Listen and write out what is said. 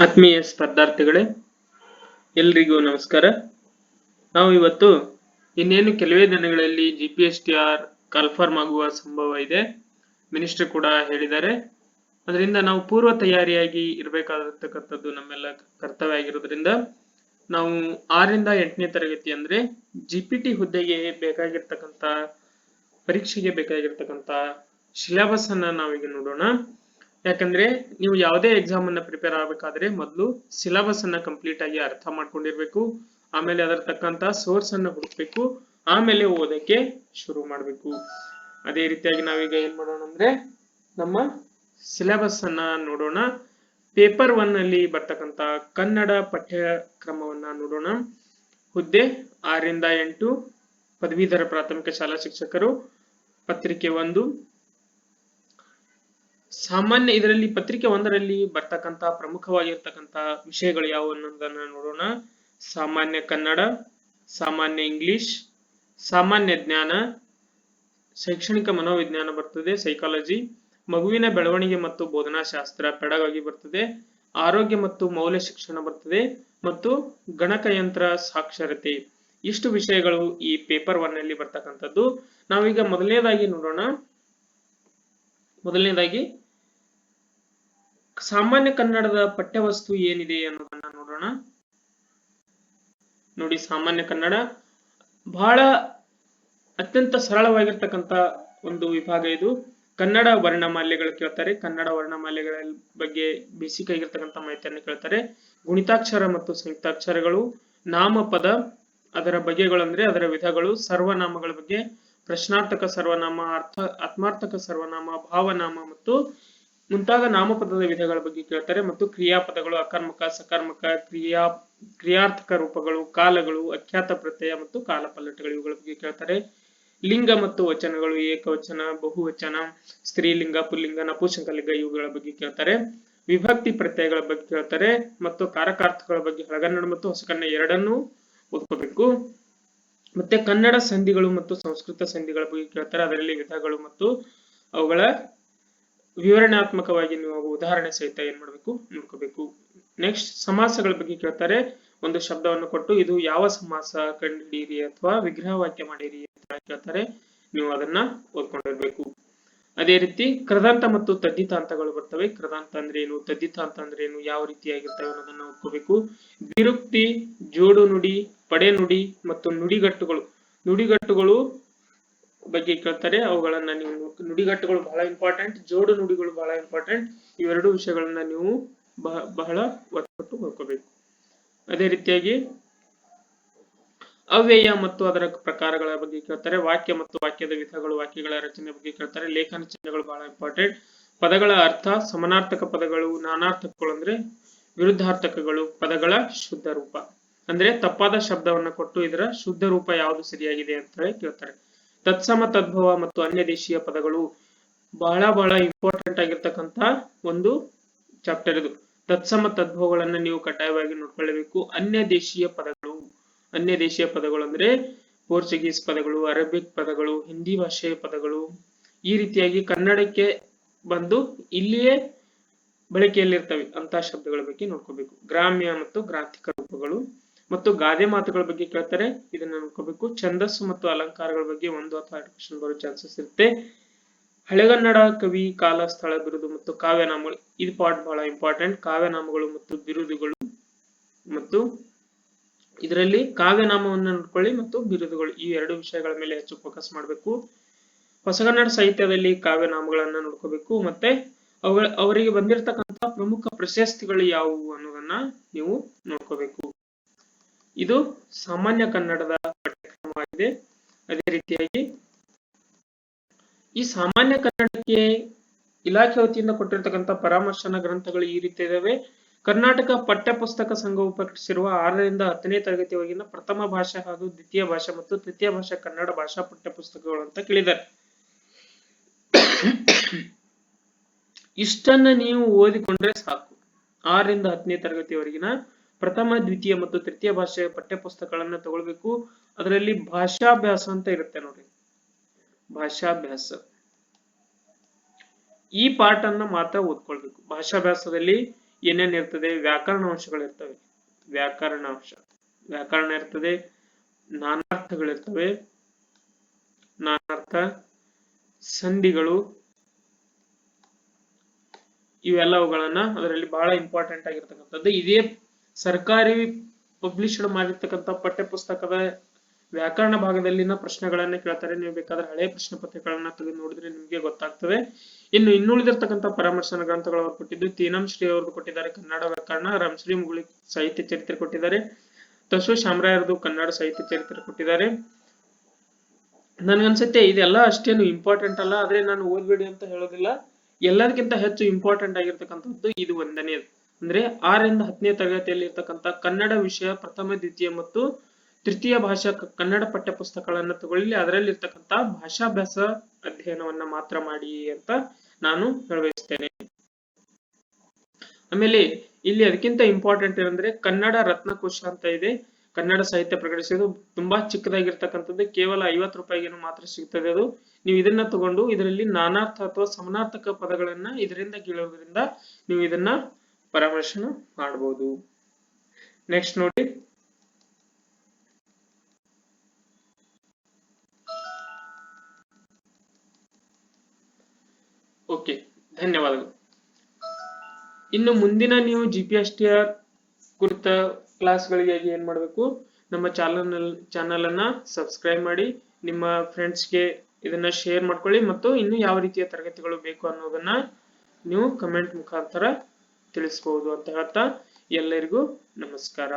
ಆತ್ಮೀಯ ಸ್ಪರ್ಧಾರ್ಥಿಗಳೇ, ಎಲ್ರಿಗೂ ನಮಸ್ಕಾರ. ನಾವು ಇವತ್ತು ಇನ್ನೇನು ಕೆಲವೇ ದಿನಗಳಲ್ಲಿ GPSTR ಕನ್ಫರ್ಮ್ ಆಗುವ ಸಂಭವ ಇದೆ. ಮಿನಿಸ್ಟರ್ ಕೂಡ ಹೇಳಿದ್ದಾರೆ. ಅದರಿಂದ ನಾವು ಪೂರ್ವ ತಯಾರಿಯಾಗಿ ಇರಬೇಕಾಗಿರ್ತಕ್ಕಂಥದ್ದು ನಮ್ಮೆಲ್ಲ ಕರ್ತವ್ಯ ಆಗಿರೋದ್ರಿಂದ ನಾವು 6ರಿಂದ 8ನೇ ತರಗತಿ ಅಂದ್ರೆ GPT ಹುದ್ದೆಗೆ ಬೇಕಾಗಿರ್ತಕ್ಕಂಥ ಪರೀಕ್ಷೆಗೆ ಬೇಕಾಗಿರ್ತಕ್ಕಂಥ ಸಿಲೆಬಸ್ ಅನ್ನ ನಾವೀಗ ನೋಡೋಣ. ಯಾಕಂದ್ರೆ ನೀವು ಯಾವುದೇ ಎಕ್ಸಾಮ್ ಅನ್ನ ಪ್ರಿಪೇರ್ ಆಗಬೇಕಾದ್ರೆ ಮೊದಲು ಸಿಲೆಬಸ್ ಅನ್ನ ಕಂಪ್ಲೀಟ್ ಆಗಿ ಅರ್ಥ ಮಾಡ್ಕೊಂಡಿರ್ಬೇಕು. ಆಮೇಲೆ ಅದರ ತಕ್ಕಂತ ಸೋರ್ಸ್ ಅನ್ನ ಹುಡುಕ್ಬೇಕು. ಆಮೇಲೆ ಓದಕ್ಕೆ ಶುರು ಮಾಡಬೇಕು. ಅದೇ ರೀತಿಯಾಗಿ ನಾವೀಗ ಏನ್ ಮಾಡೋಣ ಅಂದ್ರೆ ನಮ್ಮ ಸಿಲೆಬಸ್ ಅನ್ನ ನೋಡೋಣ. ಪೇಪರ್ 1 ಅಲ್ಲಿ ಬರ್ತಕ್ಕಂತ ಕನ್ನಡ ಪಠ್ಯಕ್ರಮವನ್ನ ನೋಡೋಣ. ಹುದ್ದೆ 6ರಿಂದ 8 ಪದವೀಧರ ಪ್ರಾಥಮಿಕ ಶಾಲಾ ಶಿಕ್ಷಕರು. ಪತ್ರಿಕೆ 1 ಸಾಮಾನ್ಯ. ಇದರಲ್ಲಿ ಪತ್ರಿಕೆ 1ರಲ್ಲಿ ಬರ್ತಕ್ಕಂತ ಪ್ರಮುಖವಾಗಿರ್ತಕ್ಕಂತ ವಿಷಯಗಳು ಯಾವುವು ಅನ್ನೋದನ್ನ ನೋಡೋಣ. ಸಾಮಾನ್ಯ ಕನ್ನಡ, ಸಾಮಾನ್ಯ ಇಂಗ್ಲಿಷ್, ಸಾಮಾನ್ಯ ಜ್ಞಾನ, ಶೈಕ್ಷಣಿಕ ಮನೋವಿಜ್ಞಾನ ಬರ್ತದೆ, ಸೈಕಾಲಜಿ, ಮಗುವಿನ ಬೆಳವಣಿಗೆ ಮತ್ತು ಬೋಧನಾಶಾಸ್ತ್ರ ಪೆಡಗಾಗಿ ಬರ್ತದೆ, ಆರೋಗ್ಯ ಮತ್ತು ಮೌಲ್ಯ ಶಿಕ್ಷಣ ಬರ್ತದೆ, ಮತ್ತು ಗಣಕಯಂತ್ರ ಸಾಕ್ಷರತೆ. ಇಷ್ಟು ವಿಷಯಗಳು ಈ ಪೇಪರ್ 1 ನಲ್ಲಿ ಬರ್ತಕ್ಕಂಥದ್ದು. ನಾವೀಗ ಮೊದಲನೇದಾಗಿ ನೋಡೋಣ. ಮೊದಲನೇದಾಗಿ ಸಾಮಾನ್ಯ ಕನ್ನಡದ ಪಠ್ಯವಸ್ತು ಏನಿದೆ ಅನ್ನೋದನ್ನ ನೋಡೋಣ. ನೋಡಿ, ಸಾಮಾನ್ಯ ಕನ್ನಡ ಬಹಳ ಅತ್ಯಂತ ಸರಳವಾಗಿರ್ತಕ್ಕಂಥ ಒಂದು ವಿಭಾಗ ಇದು. ಕನ್ನಡ ವರ್ಣಮಾಲೆಗಳು ಕೇಳ್ತಾರೆ. ಕನ್ನಡ ವರ್ಣಮಾಲೆಗಳ ಬಗ್ಗೆ ಬೇಸಿಕ್ ಆಗಿರ್ತಕ್ಕಂಥ ಮಾಹಿತಿಯನ್ನು ಕೇಳ್ತಾರೆ. ಗುಣಿತಾಕ್ಷರ ಮತ್ತು ಸಂಯುಕ್ತಾಕ್ಷರಗಳು, ನಾಮಪದ, ಅದರ ಬಗೆಗಳು ಅಂದ್ರೆ ಅದರ ವಿಧಗಳು, ಸರ್ವನಾಮಗಳ ಬಗ್ಗೆ, ಪ್ರಶ್ನಾರ್ಥಕ ಸರ್ವನಾಮ, ಆತ್ಮಾರ್ಥಕ ಸರ್ವನಾಮ, ಭಾವನಾಮ ಮತ್ತು ಮುಂತಾದ ನಾಮಪದದ ವಿಧಗಳ ಬಗ್ಗೆ ಕೇಳ್ತಾರೆ. ಮತ್ತು ಕ್ರಿಯಾಪದಗಳು, ಅಕರ್ಮಕ, ಸಕರ್ಮಕ, ಕ್ರಿಯಾರ್ಥಕ ರೂಪಗಳು, ಕಾಲಗಳು, ಅಖ್ಯಾತ ಪ್ರತ್ಯಯ ಮತ್ತು ಕಾಲಪಲ್ಲಟಗಳು ಇವುಗಳ ಬಗ್ಗೆ ಕೇಳ್ತಾರೆ. ಲಿಂಗ ಮತ್ತು ವಚನಗಳು, ಏಕವಚನ, ಬಹುವಚನ, ಸ್ತ್ರೀಲಿಂಗ, ಪುಲ್ಲಿಂಗ, ನಪುಂಸಕಲಿಂಗ ಇವುಗಳ ಬಗ್ಗೆ ಕೇಳ್ತಾರೆ. ವಿಭಕ್ತಿ ಪ್ರತ್ಯಯಗಳ ಬಗ್ಗೆ ಕೇಳ್ತಾರೆ. ಮತ್ತು ಕಾರಕಾರ್ಥಗಳ ಬಗ್ಗೆ ಹಳಗನ್ನಡ ಮತ್ತು ಹೊಸಗನ್ನಡ ಎರಡನ್ನೂ ಓದ್ಕೋಬೇಕು. ಮತ್ತೆ ಕನ್ನಡ ಸಂಧಿಗಳು ಮತ್ತು ಸಂಸ್ಕೃತ ಸಂಧಿಗಳ ಬಗ್ಗೆ ಕೇಳ್ತಾರೆ. ಅದರಲ್ಲಿ ವಿಧಗಳು ಮತ್ತು ಅವುಗಳ ವಿವರಣಾತ್ಮಕವಾಗಿ ನೀವು ಉದಾಹರಣೆ ಸಹಿತ ಏನ್ ಮಾಡ್ಬೇಕು ನೋಡ್ಕೋಬೇಕು. ನೆಕ್ಸ್ಟ್ ಸಮಾಸಗಳ ಬಗ್ಗೆ ಕೇಳ್ತಾರೆ. ಒಂದು ಶಬ್ದವನ್ನು ಕೊಟ್ಟು ಇದು ಯಾವ ಸಮಾಸ ಕಂಡುಹಿಡಿಯಿರಿ ಅಥವಾ ವಿಗ್ರಹ ವಾಕ್ಯ ಮಾಡಿರಿ ಅಂತ ಕೇಳ್ತಾರೆ. ನೀವು ಅದನ್ನ ಓದ್ಕೊಂಡಿರ್ಬೇಕು. ಅದೇ ರೀತಿ ಕೃದಂತ ಮತ್ತು ತದ್ದಿತಾಂತಗಳು ಬರ್ತವೆ. ಕೃದಂತ ಅಂದ್ರೆ ಏನು, ತದ್ದಿತಾಂತ ಅಂದ್ರೆ ಏನು, ಯಾವ ರೀತಿಯಾಗಿರ್ತವೆ ಅನ್ನೋದನ್ನ ಓದ್ಕೋಬೇಕು. ವಿರುಕ್ತಿ, ಜೋಡು ನುಡಿ, ಪಡೆ ನುಡಿ ಮತ್ತು ನುಡಿಗಟ್ಟುಗಳು ಬಗ್ಗೆ ಕೇಳ್ತಾರೆ. ಅವುಗಳನ್ನ ನೀವು ನುಡಿಗಟ್ಟುಗಳು ಬಹಳ ಇಂಪಾರ್ಟೆಂಟ್, ಜೋಡು ನುಡಿಗಳು ಬಹಳ ಇಂಪಾರ್ಟೆಂಟ್. ಇವೆರಡು ವಿಷಯಗಳನ್ನ ನೀವು ಬಹಳ ಒತ್ತು ಓದ್ಕೋಬೇಕು. ಅದೇ ರೀತಿಯಾಗಿ ಅವ್ಯಯ ಮತ್ತು ಅದರ ಪ್ರಕಾರಗಳ ಬಗ್ಗೆ ಕೇಳ್ತಾರೆ. ವಾಕ್ಯ ಮತ್ತು ವಾಕ್ಯದ ವಿಧಗಳು, ವಾಕ್ಯಗಳ ರಚನೆ ಬಗ್ಗೆ ಕೇಳ್ತಾರೆ. ಲೇಖನ ಚಿಹ್ನೆಗಳು ಬಹಳ ಇಂಪಾರ್ಟೆಂಟ್. ಪದಗಳ ಅರ್ಥ, ಸಮಾನಾರ್ಥಕ ಪದಗಳು, ನಾನಾರ್ಥಕಗಳು ಅಂದ್ರೆ ವಿರುದ್ಧಾರ್ಥಕಗಳು, ಪದಗಳ ಶುದ್ಧ ರೂಪ ಅಂದ್ರೆ ತಪ್ಪಾದ ಶಬ್ದವನ್ನ ಕೊಟ್ಟು ಇದರ ಶುದ್ಧ ರೂಪ ಯಾವುದು ಸರಿಯಾಗಿದೆ ಅಂತ ಹೇಳಿ ಕೇಳ್ತಾರೆ. ತತ್ಸಮ, ತದ್ಭವ ಮತ್ತು ಅನ್ಯ ದೇಶೀಯ ಪದಗಳು ಬಹಳ ಇಂಪಾರ್ಟೆಂಟ್ ಆಗಿರ್ತಕ್ಕಂತ ಒಂದು ಚಾಪ್ಟರ್ ಇದು. ತತ್ಸಮ ತದ್ಭವಗಳನ್ನ ನೀವು ಕಡ್ಡಾಯವಾಗಿ ನೋಡ್ಕೊಳ್ಳಬೇಕು. ಅನ್ಯ ದೇಶೀಯ ಪದಗಳು ಅಂದ್ರೆ ಪೋರ್ಚುಗೀಸ್ ಪದಗಳು, ಅರೇಬಿಕ್ ಪದಗಳು, ಹಿಂದಿ ಭಾಷೆಯ ಪದಗಳು, ಈ ರೀತಿಯಾಗಿ ಕನ್ನಡಕ್ಕೆ ಬಂದು ಇಲ್ಲಿಯೇ ಬಳಕೆಯಲ್ಲಿರ್ತವೆ ಅಂತ ಶಬ್ದಗಳ ಬಗ್ಗೆ ನೋಡ್ಕೋಬೇಕು. ಗ್ರಾಮ್ಯ ಮತ್ತು ಗ್ರಾಂಥಿಕ ರೂಪಗಳು ಮತ್ತು ಗಾದೆ ಮಾತುಗಳ ಬಗ್ಗೆ ಕೇಳ್ತಾರೆ. ಇದನ್ನ ನೋಡ್ಕೋಬೇಕು. ಛಂದಸ್ಸು ಮತ್ತು ಅಲಂಕಾರಗಳ ಬಗ್ಗೆ 1 ಅಥವಾ 2 ಕ್ವಶನ್ ಬರೋ ಚಾನ್ಸಸ್ ಇರುತ್ತೆ. ಹಳೆಗನ್ನಡ ಕವಿ, ಕಾಲ, ಸ್ಥಳ, ಬಿರುದು ಮತ್ತು ಕಾವ್ಯನಾಮಗಳು, ಇದು ಪಾರ್ಟ್ ಬಹಳ ಇಂಪಾರ್ಟೆಂಟ್. ಕಾವ್ಯನಾಮಗಳು ಮತ್ತು ಬಿರುದುಗಳು, ಮತ್ತು ಇದರಲ್ಲಿ ಕಾವ್ಯನಾಮವನ್ನ ನೋಡ್ಕೊಳ್ಳಿ ಮತ್ತು ಬಿರುದುಗಳು, ಈ 2 ವಿಷಯಗಳ ಮೇಲೆ ಹೆಚ್ಚು ಫೋಕಸ್ ಮಾಡಬೇಕು. ಹೊಸಗನ್ನಡ ಸಾಹಿತ್ಯದಲ್ಲಿ ಕಾವ್ಯನಾಮಗಳನ್ನ ನೋಡ್ಕೋಬೇಕು. ಮತ್ತೆ ಅವರಿಗೆ ಬಂದಿರತಕ್ಕಂತ ಪ್ರಮುಖ ಪ್ರಶಸ್ತಿಗಳು ಯಾವುವು ಅನ್ನೋದನ್ನ ನೀವು ನೋಡ್ಕೋಬೇಕು. ಇದು ಸಾಮಾನ್ಯ ಕನ್ನಡದ ಪಠ್ಯಕ್ರಮವಾಗಿದೆ. ಅದೇ ರೀತಿಯಾಗಿ ಈ ಸಾಮಾನ್ಯ ಕನ್ನಡಕ್ಕೆ ಇಲಾಖೆ ವತಿಯಿಂದ ಕೊಟ್ಟಿರ್ತಕ್ಕಂಥ ಪರಾಮರ್ಶನ ಗ್ರಂಥಗಳು ಈ ರೀತಿ ಇದಾವೆ. ಕರ್ನಾಟಕ ಪಠ್ಯಪುಸ್ತಕ ಸಂಘವು ಪ್ರಕಟಿಸಿರುವ 6ರಿಂದ 10ನೇ ತರಗತಿವರೆಗಿನ ಪ್ರಥಮ ಭಾಷೆ ಹಾಗೂ ದ್ವಿತೀಯ ಭಾಷೆ ಮತ್ತು ತೃತೀಯ ಭಾಷೆ ಕನ್ನಡ ಭಾಷಾ ಪಠ್ಯಪುಸ್ತಕಗಳು ಅಂತ ಕೇಳಿದ್ದಾರೆ. ಇಷ್ಟನ್ನ ನೀವು ಓದಿಕೊಂಡ್ರೆ ಸಾಕು. 6ರಿಂದ 10ನೇ ತರಗತಿವರೆಗಿನ ಪ್ರಥಮ, ದ್ವಿತೀಯ ಮತ್ತು ತೃತೀಯ ಭಾಷೆಯ ಪಠ್ಯಪುಸ್ತಕಗಳನ್ನ ತಗೊಳ್ಬೇಕು. ಅದರಲ್ಲಿ ಭಾಷಾಭ್ಯಾಸ ಅಂತ ಇರುತ್ತೆ ನೋಡಿ, ಭಾಷಾಭ್ಯಾಸ ಈ ಪಾರ್ಟ್ ಅನ್ನ ಮಾತ್ರ ಓದ್ಕೊಳ್ಬೇಕು. ಭಾಷಾಭ್ಯಾಸದಲ್ಲಿ ಏನೇನ್ ಇರ್ತದೆ, ವ್ಯಾಕರಣ ಅಂಶಗಳಿರ್ತವೆ, ವ್ಯಾಕರಣ ಇರ್ತದೆ, ನಾನಾರ್ಥಗಳಿರ್ತವೆ, ನಾನಾರ್ಥ, ಸಂಧಿಗಳು, ಇವೆಲ್ಲವುಗಳನ್ನ ಅದರಲ್ಲಿ ಬಹಳ ಇಂಪಾರ್ಟೆಂಟ್ ಆಗಿರ್ತಕ್ಕಂಥದ್ದು. ಇದೇ ಸರ್ಕಾರಿ ಪಬ್ಲಿಷ್ಡ್ ಮಾಡಿರ್ತಕ್ಕಂಥ ಪಠ್ಯ ಪುಸ್ತಕದ ವ್ಯಾಕರಣ ಭಾಗದಲ್ಲಿನ ಪ್ರಶ್ನೆಗಳನ್ನ ಕೇಳ್ತಾರೆ. ನೀವು ಬೇಕಾದ್ರೆ ಹಳೆ ಪ್ರಶ್ನೆ ಪತ್ರಿಕೆಗಳನ್ನ ತೆಗೆದು ನೋಡಿದ್ರೆ ನಿಮ್ಗೆ ಗೊತ್ತಾಗ್ತದೆ. ಇನ್ನು ಇನ್ನುಳಿದಿರ್ತಕ್ಕಂಥ ಪರಾಮರ್ಶನ ಗ್ರಂಥಗಳು ಅವರು ಕೊಟ್ಟಿದ್ದು ತೀನಂ ಶ್ರೀ ಅವ್ರದ್ದು ಕೊಟ್ಟಿದ್ದಾರೆ ಕನ್ನಡ ವ್ಯಾಕರಣ, ರಾಮಶ್ರೀ ಮುಗುಳಿ ಸಾಹಿತ್ಯ ಚರಿತ್ರೆ ಕೊಟ್ಟಿದ್ದಾರೆ, ತಸು ಶಾಮರಾಯರದು ಕನ್ನಡ ಸಾಹಿತ್ಯ ಚರಿತ್ರೆ ಕೊಟ್ಟಿದ್ದಾರೆ. ನನ್ಗನ್ಸುತ್ತೆ ಇದೆಲ್ಲ ಅಷ್ಟೇನು ಇಂಪಾರ್ಟೆಂಟ್ ಅಲ್ಲ, ಆದ್ರೆ ನಾನು ಓದ್ಬೇಡಿ ಅಂತ ಹೇಳೋದಿಲ್ಲ. ಎಲ್ಲದಕ್ಕಿಂತ ಹೆಚ್ಚು ಇಂಪಾರ್ಟೆಂಟ್ ಆಗಿರ್ತಕ್ಕಂಥದ್ದು ಇದು ಒಂದನೇದು, ಅಂದ್ರೆ 6ರಿಂದ 10ನೇ ತರಗತಿಯಲ್ಲಿ ಇರ್ತಕ್ಕಂಥ ಕನ್ನಡ ವಿಷಯ ಪ್ರಥಮ, ದ್ವಿತೀಯ ಮತ್ತು ತೃತೀಯ ಭಾಷಾ ಕನ್ನಡ ಪಠ್ಯ ಪುಸ್ತಕಗಳನ್ನ ತಗೊಳ್ಳಿ. ಅದರಲ್ಲಿ ಇರ್ತಕ್ಕಂಥ ಭಾಷಾಭ್ಯಾಸ ಅಧ್ಯಯನವನ್ನ ಮಾತ್ರ ಮಾಡಿ ಅಂತ ನಾನು ಹೇಳಬಯಸ್ತೇನೆ. ಆಮೇಲೆ ಇಲ್ಲಿ ಅದಕ್ಕಿಂತ ಇಂಪಾರ್ಟೆಂಟ್ ಏನಂದ್ರೆ ಕನ್ನಡ ರತ್ನಕೋಶ ಅಂತ ಇದೆ, ಕನ್ನಡ ಸಾಹಿತ್ಯ ಪ್ರಕಟಿಸೋದು ತುಂಬಾ ಚಿಕ್ಕದಾಗಿರ್ತಕ್ಕಂಥದ್ದು, ಕೇವಲ 50 ರೂಪಾಯಿಗೇನು ಮಾತ್ರ ಸಿಗ್ತದೆ ಅದು. ನೀವು ಇದನ್ನ ತಗೊಂಡು ಇದರಲ್ಲಿ ನಾನಾರ್ಥ ಅಥವಾ ಸಮಾನಾರ್ಥಕ ಪದಗಳನ್ನ ಇದರಿಂದ ಕೇಳೋದ್ರಿಂದ ನೀವು ಇದನ್ನ ಪರಾಮರ್ಶನ ಮಾಡಬಹುದು. ನೆಕ್ಸ್ಟ್ ನೋಡಿ, ಓಕೆ, ಧನ್ಯವಾದಗಳು. ಇನ್ನು ಮುಂದಿನ ನೀವು GPSTR ಕುರಿತ ಕ್ಲಾಸ್ಗಳಿಗಾಗಿ ಏನ್ ಮಾಡಬೇಕು, ನಮ್ಮ ಚಾನಲ್ ಅನ್ನ ಸಬ್ಸ್ಕ್ರೈಬ್ ಮಾಡಿ, ನಿಮ್ಮ ಫ್ರೆಂಡ್ಸ್ಗೆ ಇದನ್ನ ಶೇರ್ ಮಾಡ್ಕೊಳ್ಳಿ, ಮತ್ತು ಇನ್ನು ಯಾವ ರೀತಿಯ ತರಗತಿಗಳು ಬೇಕು ಅನ್ನೋದನ್ನ ನೀವು ಕಮೆಂಟ್ ಮುಖಾಂತರ ತಿಳಿಸಬಹುದು ಅಂತ ಹೇಳ್ತಾ ಎಲ್ಲರಿಗೂ ನಮಸ್ಕಾರ.